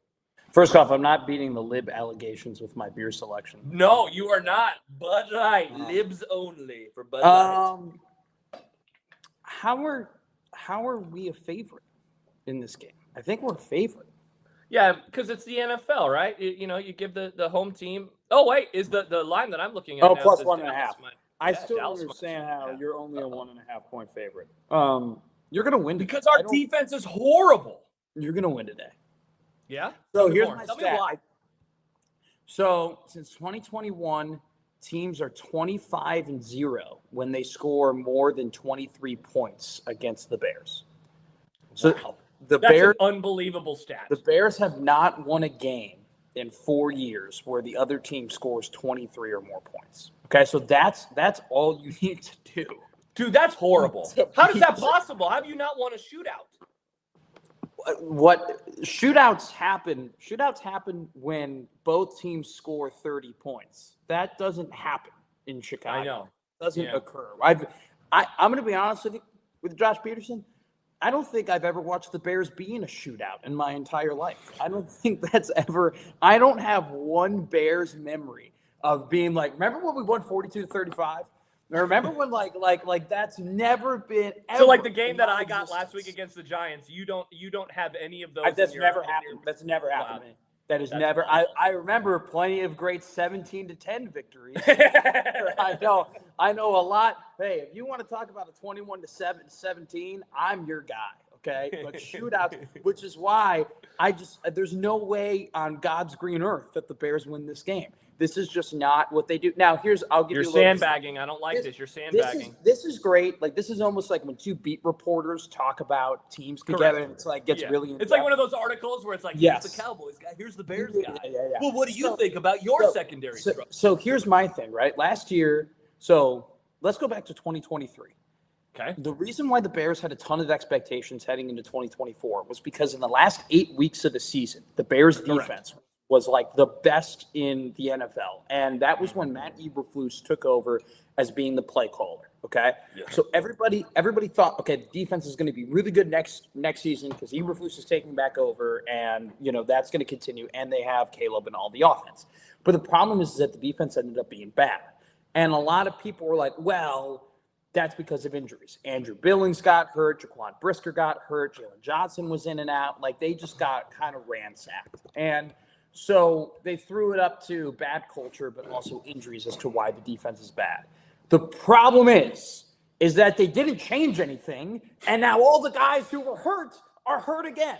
First off, I'm not beating the lib allegations with my beer selection. No, you are not. Bud Light, libs only for Bud Light. How are we a favorite in this game? I think we're a favorite. Yeah, because it's the NFL, right? You give the home team. Oh wait, is the line that I'm looking at? Oh, now plus says 1.5. I still Dallas understand how yeah. you're only a 1.5 point favorite. You're gonna win today. Because our defense is horrible. You're gonna win today. Yeah. So here's my Tell me stat. why. So since 2021, teams are 25-0 when they score more than 23 points against the Bears. So wow. the That's Bears, an unbelievable stat. The Bears have not won a game in 4 years where the other team scores 23 or more points. Okay, so that's all you need to do. Dude, that's horrible. How is that possible? How have you not won a shootout? What shootouts happen when both teams score 30 points. That doesn't happen in Chicago. I know. It doesn't occur. I'm going to be honest with you, with Josh Peterson. I don't think I've ever watched the Bears be in a shootout in my entire life. I don't think that's ever. I don't have one Bears memory of being like, remember when we won 42-35? Remember when like that's never been ever. So like the game that I got last week against the Giants, you don't have any of those. That's never happened. That's never happened to me. That is never. I remember plenty of great 17-10 victories. I know a lot. Hey, if you want to talk about a 21-17, I'm your guy. Okay, but shootouts, which is why there's no way on God's green earth that the Bears win this game. This is just not what they do. Now, I'll give you a little. You're sandbagging. I don't like this. You're sandbagging. This is great. Like, this is almost like when two beat reporters talk about teams together, and it's like gets really. It's like one of those articles where it's like, here's the Cowboys guy, here's the Bears guy. Yeah. Well, what do you think about your secondary structure? So here's my thing, right? Last year, so let's go back to 2023. Okay. The reason why the Bears had a ton of expectations heading into 2024 was because in the last 8 weeks of the season, the Bears defense was like the best in the NFL. And that was when Matt Eberflus took over as being the play caller. Okay. Yeah. So everybody thought, okay, the defense is going to be really good next season because Eberflus is taking back over and, that's going to continue. And they have Caleb and all the offense. But the problem is that the defense ended up being bad. And a lot of people were like, well, that's because of injuries. Andrew Billings got hurt. Jaquan Brisker got hurt. Jalen Johnson was in and out. Like they just got kind of ransacked. And so they threw it up to bad culture, but also injuries as to why the defense is bad. The problem is that they didn't change anything, and now all the guys who were hurt are hurt again.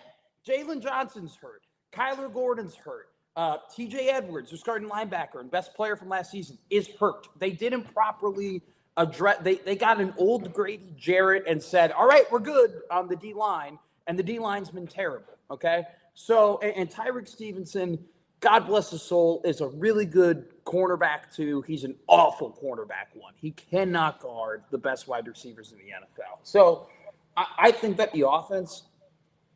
Jalen Johnson's hurt. Kyler Gordon's hurt. TJ Edwards, who's starting linebacker and best player from last season, is hurt. They didn't properly address. They got an old Grady Jarrett and said, all right, we're good on the D-line, and the D-line's been terrible, okay? So, and Tyreek Stevenson, God bless his soul, is a really good cornerback too. He's an awful cornerback one. He cannot guard the best wide receivers in the NFL. So I think that the offense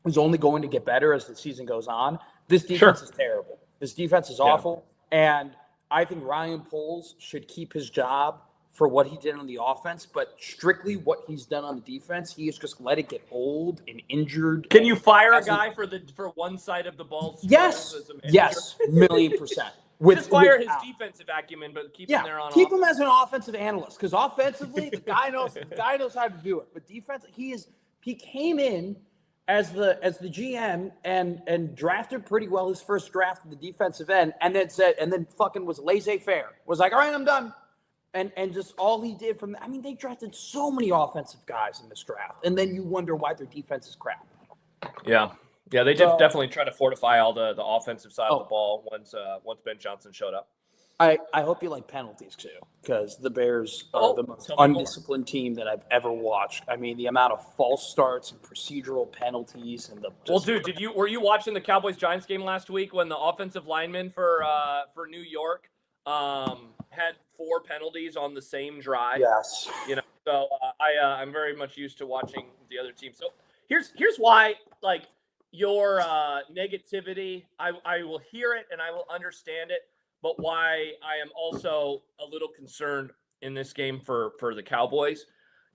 is only going to get better as the season goes on. This defense is terrible. This defense is awful. And I think Ryan Poles should keep his job for what he did on the offense, but strictly what he's done on the defense, he has just let it get old and injured. Can you fire a guy for one side of the ball? Yes, 1,000,000%. Just fire his defensive acumen, but keep him there on. Keep him as an offensive analyst because offensively, the guy knows how to do it. But defense, he came in as the GM and drafted pretty well his first draft in the defensive end, and then fucking was laissez-faire. Was like, all right, I'm done. And just all he did from – I mean, they drafted so many offensive guys in this draft, and then you wonder why their defense is crap. Yeah. Yeah, they did definitely try to fortify all the offensive side of the ball once Ben Johnson showed up. I hope you like penalties too, because the Bears are the most undisciplined team that I've ever watched. I mean, the amount of false starts and procedural penalties and the well, dude, were you watching the Cowboys Giants game last week when the offensive lineman for New York had 4 penalties on the same drive? Yes. So I'm very much used to watching the other team. So here's why, like, your negativity, I will hear it and I will understand it, but why I am also a little concerned in this game for the Cowboys.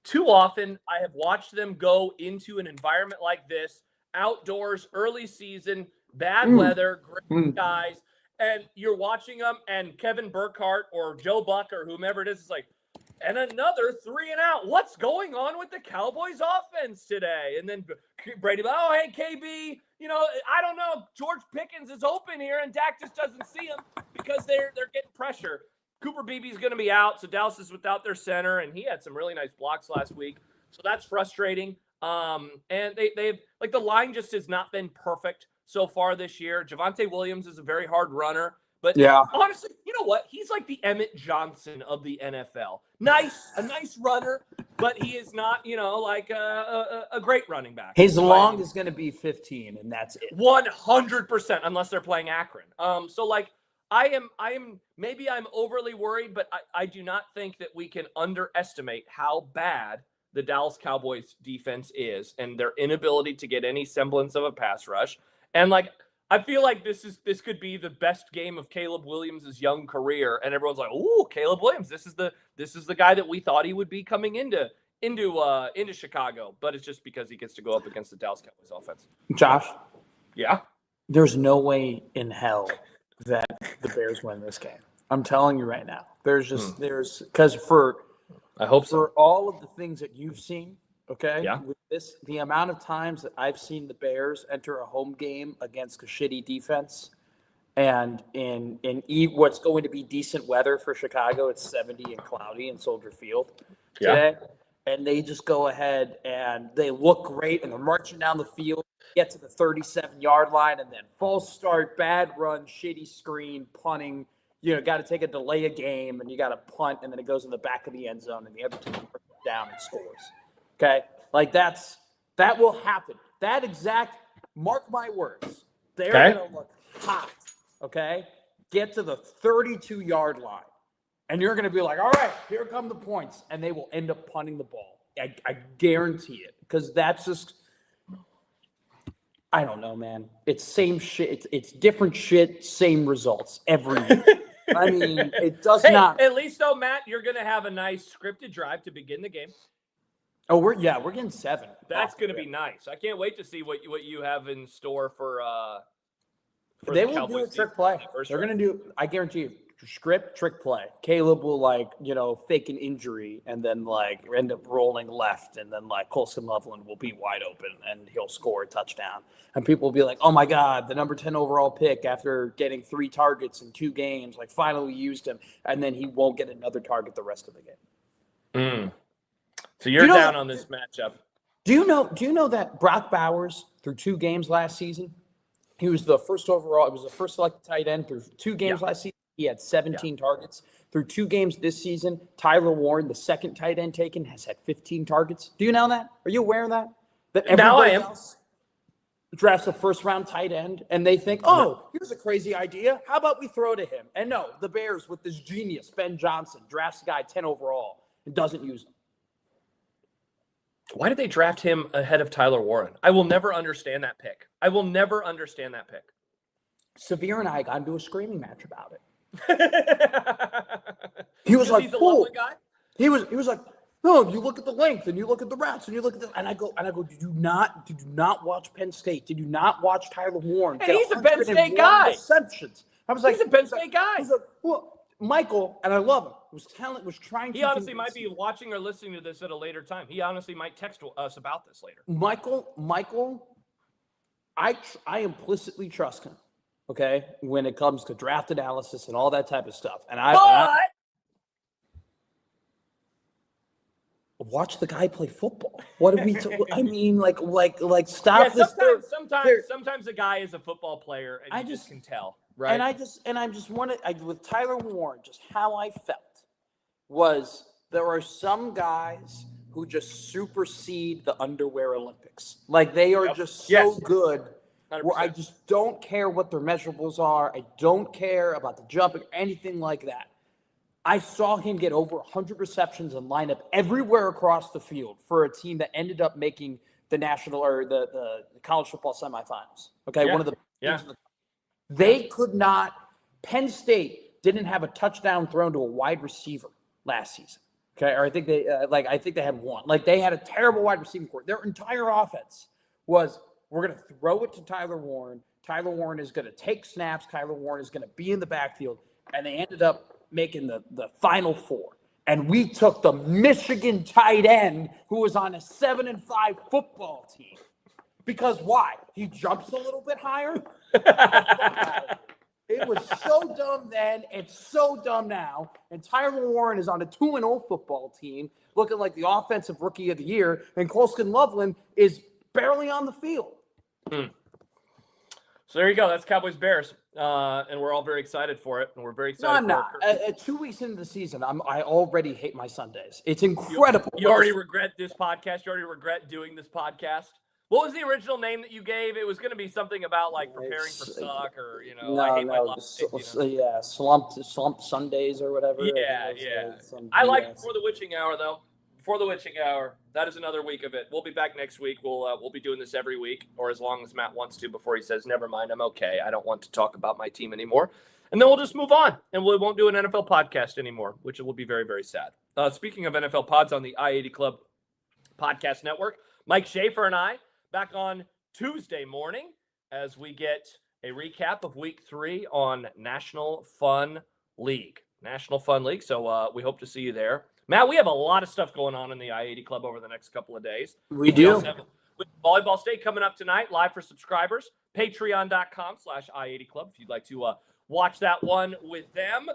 Too often, I have watched them go into an environment like this, outdoors, early season, bad weather, great guys, and you're watching them, and Kevin Burkhardt or Joe Buck or whomever it is like, and another 3 and out. What's going on with the Cowboys offense today? And then Brady, oh, hey, KB, I don't know. George Pickens is open here, and Dak just doesn't see him because they're getting pressure. Cooper Beebe's going to be out, so Dallas is without their center, and he had some really nice blocks last week. So that's frustrating. And they've like the line just has not been perfect so far this year. Javonte Williams is a very hard runner. But honestly, you know what? He's like the Emmett Johnson of the NFL. A nice runner, but he is not, like a great running back. His long is going to be 15, and that's it. 100%, unless they're playing Akron. So like maybe I'm overly worried, but I do not think that we can underestimate how bad the Dallas Cowboys defense is and their inability to get any semblance of a pass rush. And like, I feel like this could be the best game of Caleb Williams' young career, and everyone's like, "Ooh, Caleb Williams! This is the guy that we thought he would be coming into Chicago." But it's just because he gets to go up against the Dallas Cowboys offense. Josh, yeah, there's no way in hell that the Bears win this game. I'm telling you right now. Because I hope for all of the things that you've seen. Okay. Yeah. With the amount of times that I've seen the Bears enter a home game against a shitty defense, and in what's going to be decent weather for Chicago, it's 70 and cloudy in Soldier Field today, and they just go ahead and they look great and they're marching down the field, get to the 37-yard line, and then false start, bad run, shitty screen, punting. Got to take a delay a game, and you got to punt, and then it goes in the back of the end zone, and the other team down and scores. Okay, like that will happen. Mark my words. They're going to look hot. Okay, get to the 32-yard line, and you're going to be like, all right, here come the points, and they will end up punting the ball. I guarantee it, because that's just, I don't know, man. It's same shit. It's different shit, same results every week. I mean, it does not. At least though, Matt, you're going to have a nice scripted drive to begin the game. Oh, we're getting 7. That's going to be nice. I can't wait to see what you have in store for they will do a trick play. They're going to do, I guarantee you, script, trick play. Caleb will fake an injury and then end up rolling left, and then Colson Loveland will be wide open and he'll score a touchdown. And people will be like, oh my God, the number 10 overall pick after getting 3 targets in 2 games, finally used him, and then he won't get another target the rest of the game. So you're down on this matchup. Do you know that Brock Bowers, through 2 games last season, he was the first overall. It was the first selected tight end through 2 games last season. He had 17 targets. Through 2 games this season, Tyler Warren, the second tight end taken, has had 15 targets. Do you know that? Are you aware of that? That everybody else drafts a first-round tight end, and they think, here's a crazy idea. How about we throw to him? And no, the Bears, with this genius, Ben Johnson, drafts a guy 10 overall and doesn't use him. Why did they draft him ahead of Tyler Warren? I will never understand that pick. Severe and I got into a screaming match about it. He was like, he's a lovely guy. He was like, no, you look at the length and you look at the routes and you look at and I go, did you not watch Penn State? Did you not watch Tyler Warren? Hey, he's a Penn State guy. Receptions. I was like, he's a Penn State guy. He's like, well, Michael, and I love him, was trying to. He honestly might be watching or listening to this at a later time. He honestly might text us about this later. Michael, I implicitly trust him. Okay, when it comes to draft analysis and all that type of stuff, and I watch the guy play football. What did we? I mean, stop this. Sometimes a guy is a football player, and you just can tell. Right. And I just wanted with Tyler Warren, just how I felt was there are some guys who just supersede the underwear Olympics. Like they are just so good 100%. where I just don't care what their measurables are. I don't care about the jumping or anything like that. I saw him get over 100 receptions and line up everywhere across the field for a team that ended up making the national or the college football semifinals. Okay, one of the teams in the they could not. Penn State didn't have a touchdown thrown to a wide receiver last season. Okay, or I think they had one. Like they had a terrible wide receiving core. Their entire offense was we're going to throw it to Tyler Warren. Tyler Warren is going to take snaps. Tyler Warren is going to be in the backfield, and they ended up making the Final Four. And we took the Michigan tight end who was on a 7-5 football team. Because why? He jumps a little bit higher? It was so dumb then. It's so dumb now. And Tyler Warren is on a 2-0 football team looking like the offensive rookie of the year. And Colston Loveland is barely on the field. So there you go. That's Cowboys Bears. And we're all very excited for it. And we're very excited. No, I'm not. 2 weeks into the season, I already hate my Sundays. It's incredible. You already regret this podcast? You already regret doing this podcast? What was the original name that you gave? It was going to be something about like preparing for suck or, I hate my life. Yeah, slump Sundays or whatever. Yeah. I like Before the Witching Hour, though. Before the Witching Hour, that is another week of it. We'll be back next week. We'll be doing this every week, or as long as Matt wants to before he says, never mind, I'm okay. I don't want to talk about my team anymore. And then we'll just move on, and we won't do an NFL podcast anymore, which will be very, very sad. Speaking of NFL pods on the I-80 Club Podcast Network, Mike Schaefer and I back on Tuesday morning as we get a recap of Week 3 on National Fun League. So we hope to see you there. Matt, we have a lot of stuff going on in the I-80 Club over the next couple of days. We do. Have Volleyball State coming up tonight, live for subscribers. Patreon.com/I-80 Club if you'd like to watch that one with them.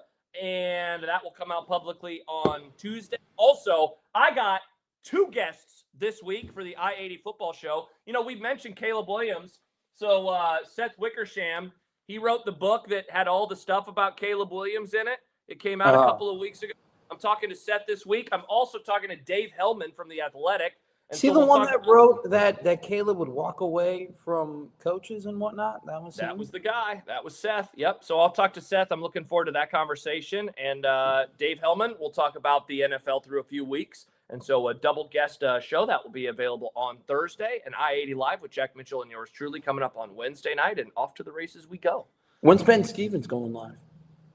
And that will come out publicly on Tuesday. Also, I got 2 guests this week for the I-80 football show. We've mentioned Caleb Williams. So Seth Wickersham, he wrote the book that had all the stuff about Caleb Williams in it. It came out a couple of weeks ago. I'm talking to Seth this week. I'm also talking to Dave Hellman from The Athletic. And the one that wrote that Caleb would walk away from coaches and whatnot? That was the guy. That was Seth. Yep. So I'll talk to Seth. I'm looking forward to that conversation. And Dave Hellman, we'll talk about the NFL through a few weeks. And so a double guest show that will be available on Thursday, and I-80 Live with Jack Mitchell and yours truly coming up on Wednesday night, and off to the races we go. When's Ben Stevens going live?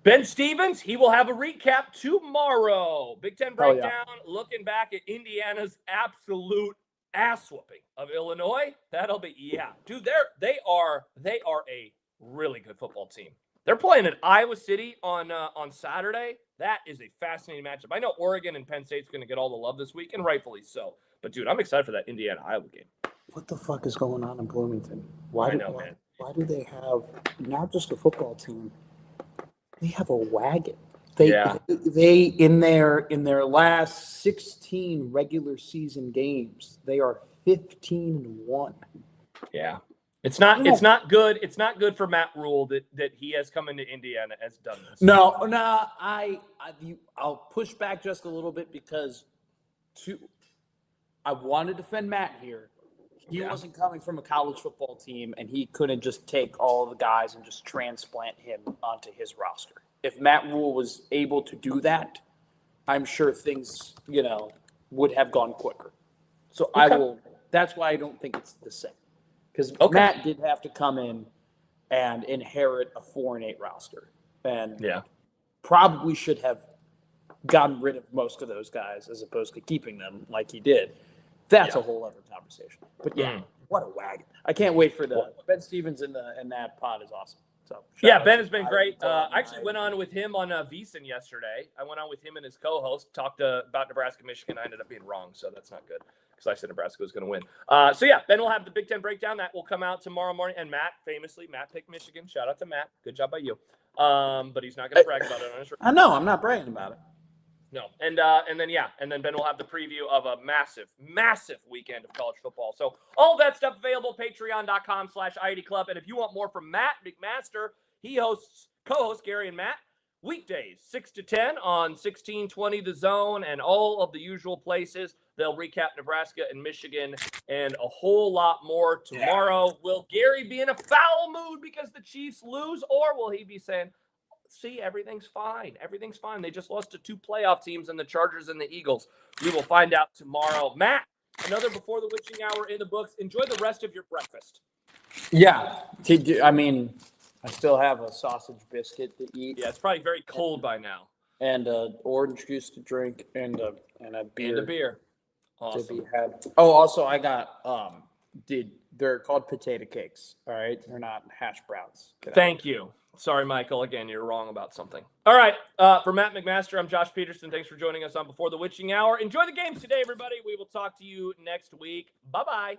Ben Stevens, he will have a recap tomorrow. Big Ten breakdown, looking back at Indiana's absolute ass whooping of Illinois. That'll be, dude, they are a really good football team. They're playing at Iowa City on Saturday. That is a fascinating matchup. I know Oregon and Penn State's going to get all the love this week, and rightfully so. But, dude, I'm excited for that Indiana-Iowa game. What the fuck is going on in Bloomington? Why do they have not just a football team? They have a wagon. They in their last 16 regular season games, they are 15-1. Yeah. It's not good. It's not good for Matt Rule that he has come into Indiana has done this. No, I'll push back just a little bit because I want to defend Matt here. He wasn't coming from a college football team, and he couldn't just take all the guys and just transplant him onto his roster. If Matt Rule was able to do that, I'm sure things, would have gone quicker. So that's why I don't think it's the same. Because Matt did have to come in and inherit a 4-8 roster. And probably should have gotten rid of most of those guys as opposed to keeping them like he did. That's a whole other conversation. But what a wagon. I can't wait for Ben Stevens in that pod is awesome. So Ben has been great. I actually went on with him on VSiN yesterday. I went on with him and his co-host, talked about Nebraska, Michigan. I ended up being wrong, so that's not good because I said Nebraska was going to win. Ben will have the Big Ten breakdown. That will come out tomorrow morning. And Matt picked Michigan. Shout out to Matt. Good job by you. But he's not going to brag about it on his show. I know. I'm not bragging about it. No. And then Ben will have the preview of a massive, massive weekend of college football. So all that stuff available, patreon.com/I80 Club. And if you want more from Matt McMaster, He co-hosts Gary and Matt weekdays 6 to 10 on 1620 The Zone and all of the usual places. They'll recap Nebraska and Michigan and a whole lot more tomorrow. Yeah. Will Gary be in a foul mood because the Chiefs lose, or will he be saying, see, everything's fine. Everything's fine. They just lost to 2 playoff teams in the Chargers and the Eagles. We will find out tomorrow. Matt, another Before the Witching Hour in the books. Enjoy the rest of your breakfast. Yeah. I mean, I still have a sausage biscuit to eat. Yeah, it's probably very cold by now. And orange juice to drink and a beer. And a beer. Awesome. To be had. Oh, also, I got, they're called potato cakes. All right. They're not hash browns. Thank you. Sorry, Michael. Again, you're wrong about something. All right. For Matt McMaster, I'm Josh Peterson. Thanks for joining us on Before the Witching Hour. Enjoy the games today, everybody. We will talk to you next week. Bye-bye.